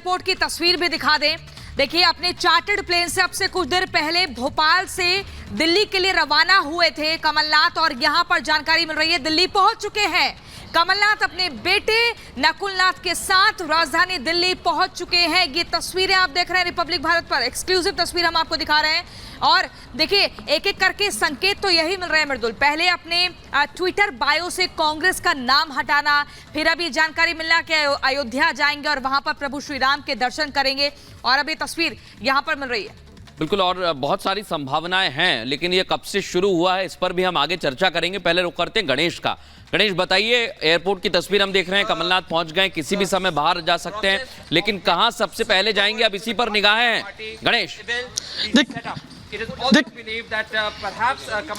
Airport की तस्वीर भी दिखा दें। देखिए, अपने चार्टर्ड प्लेन से अब से कुछ देर पहले भोपाल से दिल्ली के लिए रवाना हुए थे कमलनाथ, और यहां पर जानकारी मिल रही है दिल्ली पहुंच चुके हैं कमलनाथ। अपने बेटे नकुलनाथ के साथ राजधानी दिल्ली पहुंच चुके हैं। ये तस्वीरें आप देख रहे हैं रिपब्लिक भारत पर, एक्सक्लूसिव तस्वीर हम आपको दिखा रहे हैं। और देखिए, एक एक करके संकेत तो यही मिल रहे हैं मृदुल। पहले अपने ट्विटर बायो से कांग्रेस का नाम हटाना, फिर अभी जानकारी मिलना कि अयोध्या जाएंगे और वहां पर प्रभु श्री राम के दर्शन करेंगे, और अभी तस्वीर यहां पर मिल रही है। बिल्कुल, और बहुत सारी संभावनाएं हैं, लेकिन ये कब से शुरू हुआ है इस पर भी हम आगे चर्चा करेंगे। पहले रुक करते हैं गणेश का। गणेश, बताइए, एयरपोर्ट की तस्वीर हम देख रहे हैं, कमलनाथ पहुंच गए, किसी भी समय बाहर जा सकते हैं, लेकिन कहां सबसे पहले जाएंगे, अब इसी पर निगाहें हैं। गणेश,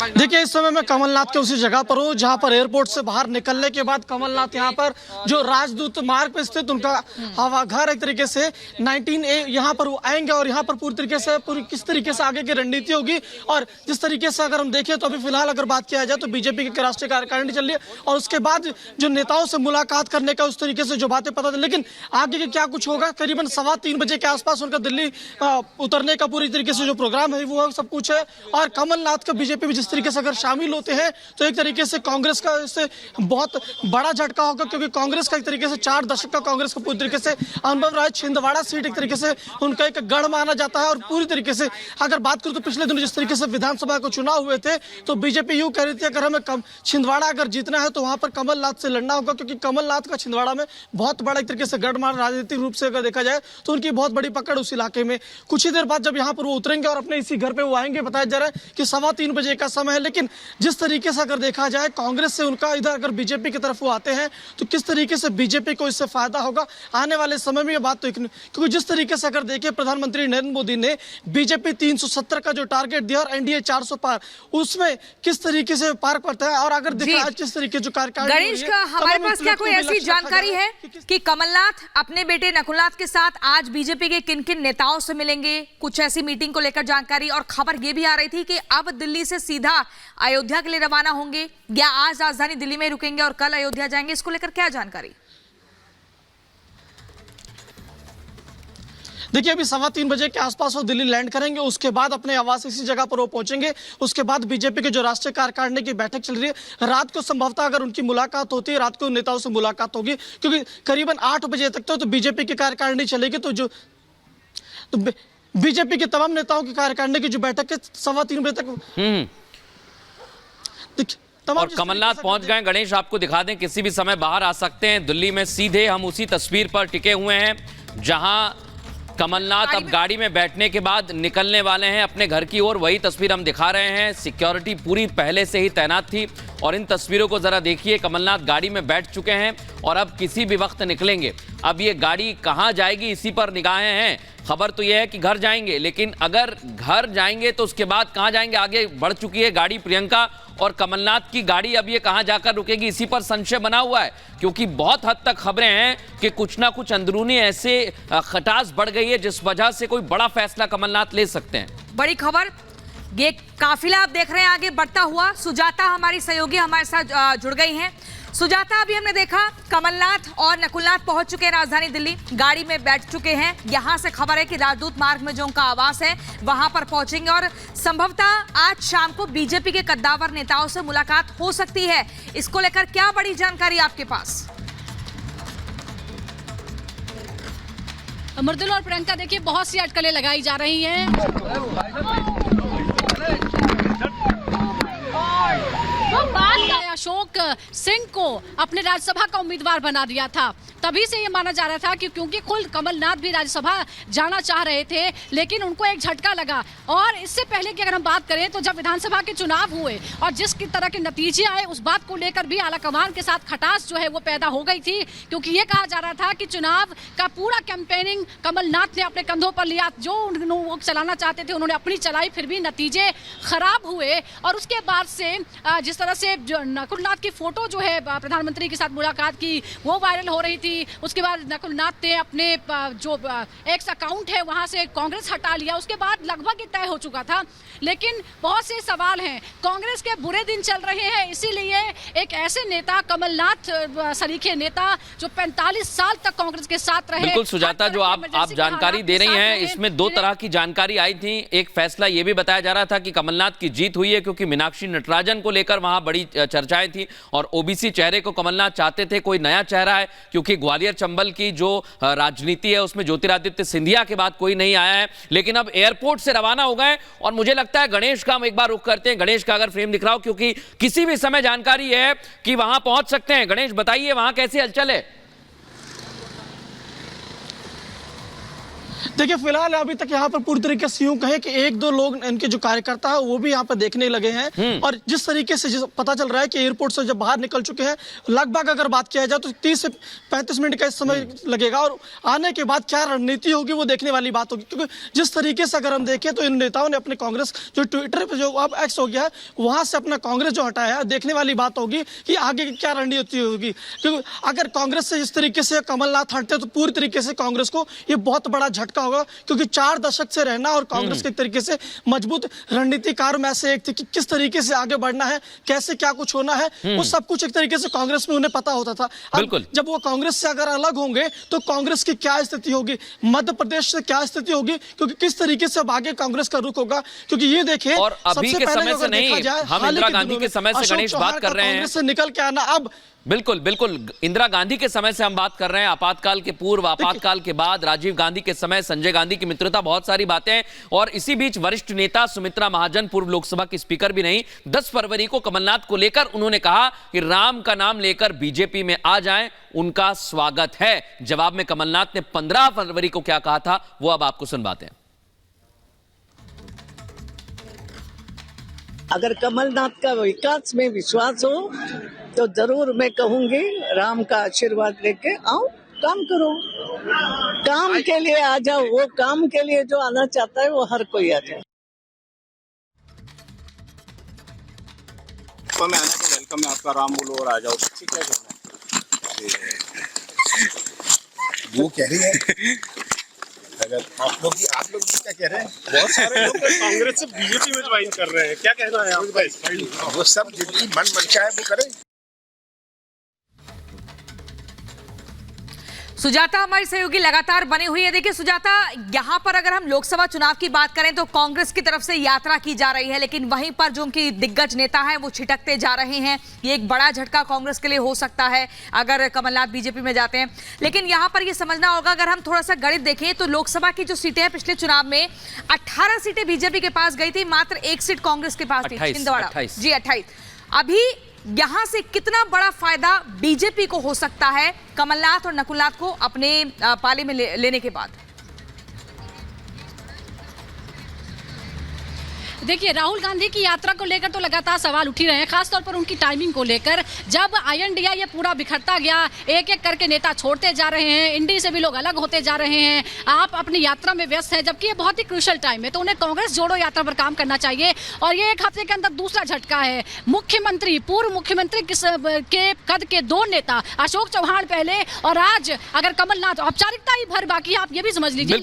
देखिए, इस समय मैं कमलनाथ के उसी जगह पर हूँ जहाँ पर एयरपोर्ट से बाहर निकलने के बाद कमलनाथ यहाँ पर जो राजदूत मार्ग पर स्थित उनका हवा घर एक तरीके से 19A यहाँ पर वो आएंगे, और यहाँ पर पूरी तरीके से किस तरीके से आगे की रणनीति होगी। और जिस तरीके से अगर हम देखें तो अभी फिलहाल अगर बात किया जाए तो बीजेपी की राष्ट्रीय कार्यकारिणी चल रही है, और उसके बाद जो नेताओं से मुलाकात करने का उस तरीके से जो बातें पता थी, लेकिन आगे के क्या कुछ होगा, करीबन 3:15 बजे के आसपास उनका दिल्ली उतरने का पूरी तरीके से जो प्रोग्राम है वो सब कुछ है। और कमलनाथ का बीजेपी में जिस तरीके से अगर शामिल होते हैं तो एक तरीके से कांग्रेस का इससे बहुत बड़ा झटका होगा, क्योंकि कांग्रेस का एक तरीके से 4 दशक का कांग्रेस का पूरी तरीके से अनुभव रहा है। छिंदवाड़ा सीट एक तरीके से उनका एक गढ़ माना जाता है, और पूरी तरीके से अगर बात करूं तो पिछले दिनों जिस तरीके से विधानसभा को चुनाव हुए थे तो बीजेपी यूं कह रही थी अगर हमें छिंदवाड़ा अगर जीतना है तो वहां पर कमलनाथ से लड़ना होगा, क्योंकि कमलनाथ का छिंदवाड़ा में बहुत बड़ा एक तरीके से गढ़ माना, राजनीतिक रूप से अगर देखा जाए तो उनकी बहुत बड़ी पकड़ उस इलाके में। कुछ ही देर बाद जब यहाँ पर वो उतरेंगे और अपने इसी घर पे वो आएंगे, बताया जा रहा है कि 3:15 बजे का समय है, लेकिन जिस तरीके से अगर देखा जाए कांग्रेस से उनका इधर अगर बीजेपी की तरफ वो आते हैं तो किस तरीके से बीजेपी को इससे फायदा होगा आने वाले समय में, ये बात तो क्योंकि जिस तरीके से अगर देखिए प्रधानमंत्री नरेंद्र मोदी ने बीजेपी 370 का जो टारगेट दिया और एनडीए 400 पार, उसमें किस तरीके से पार करता है। और अगर देखा जिस तरीके जो गणेश का हमारे पास क्या कोई ऐसी जानकारी है कि कमलनाथ अपने बेटे नकुलनाथ के साथ आज बीजेपी के किन किन नेताओं से मिलेंगे, कुछ ऐसी मीटिंग को लेकर जानकारी? और खबर ये भी आ रही थी कि अब दिल्ली से सीधा अयोध्या के लिए रवाना होंगे, या आज राजधानी दिल्ली में रुकेंगे और कल अयोध्या जाएंगे, इसको लेकर क्या जानकारी? देखिए, अभी 3:15 बजे के आसपास वो दिल्ली लैंड करेंगे, उसके बाद अपने आवास इसी जगह पर वो पहुंचेंगे। उसके बाद बीजेपी के जो राष्ट्रीय कार्यकारिणी की बैठक चल रही है, रात को संभवतः अगर उनकी मुलाकात होती है, रात को नेताओं से मुलाकात होगी, क्योंकि करीबन 8 बजे तक तो बीजेपी की कार्यकारिणी चलेगी। तो बीजेपी के तमाम नेताओं की कार्यकारिणी की जो बैठक है 3:15 बजे तक। और कमलनाथ पहुंच गए। गणेश, आपको दिखा दें, किसी भी समय बाहर आ सकते हैं दिल्ली में सीधे। हम उसी तस्वीर पर टिके हुए हैं जहां कमलनाथ अब गाड़ी में बैठने के बाद निकलने वाले हैं अपने घर की ओर। वही तस्वीर हम दिखा रहे हैं। सिक्योरिटी पूरी पहले से ही तैनात थी, और इन तस्वीरों को जरा देखिए, कमलनाथ गाड़ी में बैठ चुके हैं और अब किसी भी वक्त निकलेंगे। अब ये गाड़ी कहां जाएगी इसी पर निगाहें हैं। खबर तो यह है कि घर जाएंगे, लेकिन अगर घर जाएंगे तो उसके बाद कहां जाएंगे? आगे बढ़ चुकी है गाड़ी प्रियंका और कमलनाथ की गाड़ी, अब ये कहां जाकर रुकेगी इसी पर संशय बना हुआ है, क्योंकि बहुत हद तक खबरें हैं कि कुछ ना कुछ अंदरूनी ऐसे खटास बढ़ गई है जिस वजह से कोई बड़ा फैसला कमलनाथ ले सकते हैं। बड़ी खबर, ये काफिला आप देख रहे हैं आगे बढ़ता हुआ। सुजाता हमारी सहयोगी हमारे साथ जुड़ गई हैं। सुजाता, अभी हमने देखा कमलनाथ और नकुलनाथ पहुंच चुके हैं राजधानी दिल्ली, गाड़ी में बैठ चुके हैं। यहां से खबर है कि राजदूत मार्ग में जो उनका आवास है वहां पर पहुंचेंगे, और संभवतः आज शाम को बीजेपी के कद्दावर नेताओं से मुलाकात हो सकती है। इसको लेकर क्या बड़ी जानकारी आपके पास? मृदुल और प्रियंका, देखिए, बहुत सी अटकलें लगाई जा रही हैं। अशोक सिंह को अपने राज्यसभा का उम्मीदवार बना दिया था, तभी से ये माना जा रहा था कि क्योंकि खुद कमलनाथ भी राज्यसभा जाना चाह रहे थे, लेकिन उनको एक झटका लगा। और इससे पहले की अगर हम बात करें तो जब विधानसभा के चुनाव हुए और जिस तरह के नतीजे आए, उस बात को लेकर भी आलाकमान के साथ खटास जो है वो पैदा हो गई थी, क्योंकि ये कहा जा रहा था कि चुनाव का पूरा कैंपेनिंग कमलनाथ ने अपने कंधों पर लिया। जो वो चलाना चाहते थे उन्होंने अपनी चलाई, फिर भी नतीजे खराब हुए। और उसके बाद से जिस तरह से नकुलनाथ की फोटो जो है प्रधानमंत्री के साथ मुलाकात की वो वायरल हो रही थी, थी। उसके बाद नकुल नाथ ने अपने जो एक्स अकाउंट है वहां से कांग्रेस हटा लिया। उसके बाद लगभग तय हो चुका था, लेकिन बहुत से सवाल हैं। कांग्रेस के बुरे दिन चल रहे हैं, इसीलिए एक ऐसे नेता कमलनाथ सरीखे नेता जो 45 साल तक कांग्रेस के साथ रहे। बिल्कुल सुजाता, जो आप जानकारी दे रही हैं इसमें दो तरह की जानकारी आई थी। एक फैसला यह भी बताया जा रहा था कि कमलनाथ की जीत हुई है क्योंकि मीनाक्षी नटराजन को लेकर वहां बड़ी चर्चाएं थी और ओबीसी चेहरे को कमलनाथ चाहते थे, कोई नया चेहरा है क्योंकि ग्वालियर चंबल की जो राजनीति है उसमें ज्योतिरादित्य सिंधिया के बाद कोई नहीं आया है। लेकिन अब एयरपोर्ट से रवाना हो गए और मुझे लगता है गणेश का हम एक बार रुख करते हैं। गणेश का अगर फ्रेम दिख रहा हो, क्योंकि किसी भी समय जानकारी है कि वहां पहुंच सकते हैं। गणेश बताइए वहां कैसी हलचल है? देखिए फिलहाल अभी तक यहाँ पर पूरी तरीके से यूं कहें कि एक दो लोग इनके जो कार्यकर्ता है वो भी यहाँ पर देखने लगे हैं। और जिस तरीके से पता चल रहा है कि एयरपोर्ट से जब बाहर निकल चुके हैं, लगभग अगर बात किया जाए तो 30 से 35 मिनट का समय लगेगा और आने के बाद क्या रणनीति होगी वो देखने वाली बात होगी। क्योंकि जिस तरीके से अगर हम देखें तो इन नेताओं ने अपने कांग्रेस जो ट्विटर पर जो अब एक्स हो गया है वहां से अपना कांग्रेस जो हटाया है, देखने वाली बात होगी कि आगे की क्या रणनीति होगी। क्योंकि अगर कांग्रेस से इस तरीके से कमलनाथ हटते तो पूरी तरीके से कांग्रेस को ये बहुत बड़ा झटका होगा, क्योंकि 4 दशक से रहना और कांग्रेस के तरीके से मजबूत रणनीतिकार में से एक थे कि किस तरीके से आगे बढ़ना है, कैसे क्या कुछ होना है, वो सब कुछ एक तरीके से कांग्रेस में उन्हें पता होता था। अब जब वो कांग्रेस से अगर अलग होंगे तो कांग्रेस की क्या स्थिति होगी, मध्य प्रदेश से क्या स्थिति होगी, क्योंकि किस तरीके से अब आगे कांग्रेस का रुख होगा। क्योंकि ये देखिए और अभी के समय से नहीं, हम इंदिरा गांधी के समय से गणेश बात कर रहे हैं, कांग्रेस से निकल के आना अब बिल्कुल बिल्कुल इंदिरा गांधी के समय से हम बात कर रहे हैं, आपातकाल के पूर्व, आपातकाल के बाद, राजीव गांधी के समय, संजय गांधी की मित्रता, बहुत सारी बातें। और इसी बीच वरिष्ठ नेता सुमित्रा महाजन, पूर्व लोकसभा की स्पीकर भी नहीं, 10 फरवरी को कमलनाथ को लेकर उन्होंने कहा कि राम का नाम लेकर बीजेपी में आ जाएं, उनका स्वागत है। जवाब में कमलनाथ ने 15 फरवरी को क्या कहा था वो अब आपको सुनवाते हैं। अगर कमलनाथ का विकास में विश्वास हो तो जरूर मैं कहूंगी राम का आशीर्वाद लेके आओ, काम करो, काम के लिए आ जाओ। वो काम के लिए जो आना चाहता है वो हर कोई आ जाए। तो मैं आने को वेलकम है आपका, राम बोलो और आ जाओ। ठीक है, वो कह रही है अगर आप लोग भी क्या कह रहे हैं? बहुत सारे लोग कांग्रेस से बीजेपी में ज्वाइन कर रहे हैं, क्या कहना है आपका? वो सब जिनकी मन मंशा है वो करें। सुजाता हमारी सहयोगी लगातार बनी हुई है। देखिए सुजाता, यहाँ पर अगर हम लोकसभा चुनाव की बात करें तो कांग्रेस की तरफ से यात्रा की जा रही है, लेकिन वहीं पर जो उनकी दिग्गज नेता हैं वो छिटकते जा रहे हैं। ये एक बड़ा झटका कांग्रेस के लिए हो सकता है अगर कमलनाथ बीजेपी में जाते हैं। लेकिन यहाँ पर ये समझना होगा, अगर हम थोड़ा सा गणित देखें तो लोकसभा की जो सीटें हैं पिछले चुनाव में 18 सीटें बीजेपी के पास गई थी, मात्र 1 सीट कांग्रेस के पास थी, छिंदवाड़ा। जी 28। अभी यहां से कितना बड़ा फायदा बीजेपी को हो सकता है कमलनाथ और नकुलनाथ को अपने पाले में लेने के बाद? देखिए, राहुल गांधी की यात्रा को लेकर तो लगातार सवाल उठ ही रहे हैं, खासतौर पर उनकी टाइमिंग को लेकर। जब INDA ये पूरा बिखरता गया, एक एक करके नेता छोड़ते जा रहे हैं, इंडी से भी लोग अलग होते जा रहे हैं, आप अपनी यात्रा में व्यस्त हैं, जबकि ये बहुत ही क्रूशल टाइम है, तो उन्हें कांग्रेस जोड़ो यात्रा पर काम करना चाहिए। और ये एक हफ्ते के अंदर दूसरा झटका है। मुख्यमंत्री, पूर्व मुख्यमंत्री के कद के 2 नेता, अशोक चौहान पहले और आज अगर कमलनाथ, औपचारिकता ही भर बाकी, आप ये भी समझ लीजिए।